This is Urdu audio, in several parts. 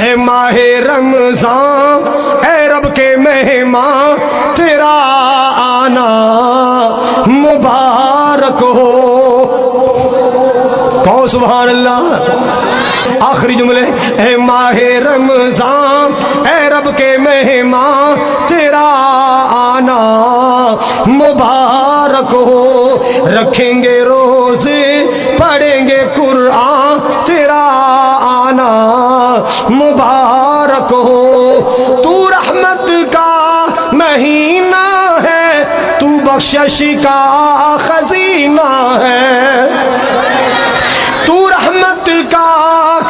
اے ماہ رمضان اے رب کے مہمان تیرا آنا مبارک ہو. کہو سبحان اللہ. آخری جملے اے ماہ رمضان اے رب کے مہمان تیرا آنا مبارک ہو. رکھیں گے روزے پڑھیں گے قرآن تیرا آنا مبارک ہو. تو رحمت کا مہینہ ہے تو بخشش کا خزینہ ہے. تو رحمت کا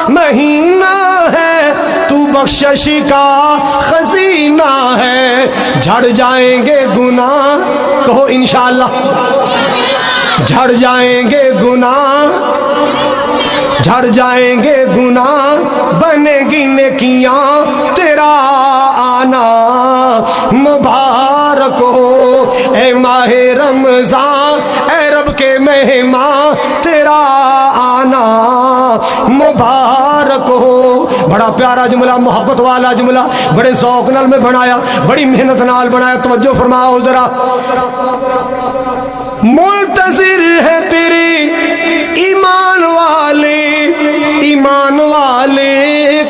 مہینہ ہے تو بخشش کا خزینہ ہے. جھڑ جائیں گے گناہ کہو انشاءاللہ. جھڑ جائیں گے گناہ جھڑ جائیں گے گناہ بنے گی نیکیاں تیرا آنا مبارک ہو. اے ماہ رمضان اے رب کے مہمان تیرا آنا مبارک ہو. بڑا پیارا جملہ محبت والا جملہ بڑے ذوق نال میں بنایا بڑی محنت نال بنایا. توجہ فرماؤ ذرا. منتظر ہے تیری ایمان والے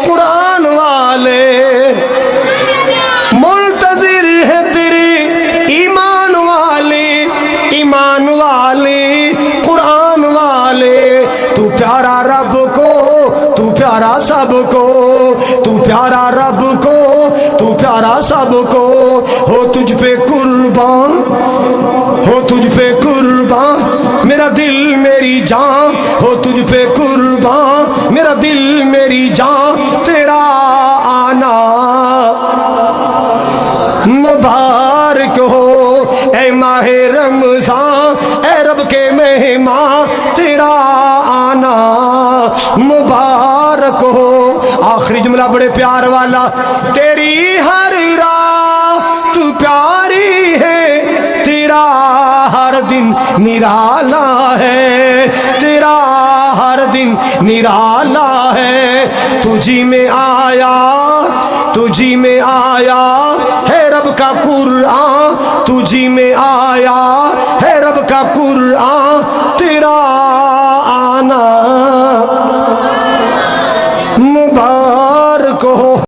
قرآن والے. منتظر ہے تیری ایمان والے قرآن والے. تو پیارا رب کو تو پیارا سب کو تو پیارا رب کو تو پیارا سب کو. ہو تجھ پہ قربان ہو تجھ پہ قربان میرا دل میری جان. ہو تجھ پہ قربان میرا دل میری جان تیرا آنا مبارک ہو. اے ماہ رمضان اے رب کے مہمان تیرا آنا مبارک ہو. آخری جملہ بڑے پیار والا. تیری ہر رات پیاری ہے تیرا ہر دن نرالا ہے تیرا ہر دن نرالا ہے. تجھی میں آیا ہے رب کا قرآن تجھی میں آیا ہے رب کا قرآن تیرا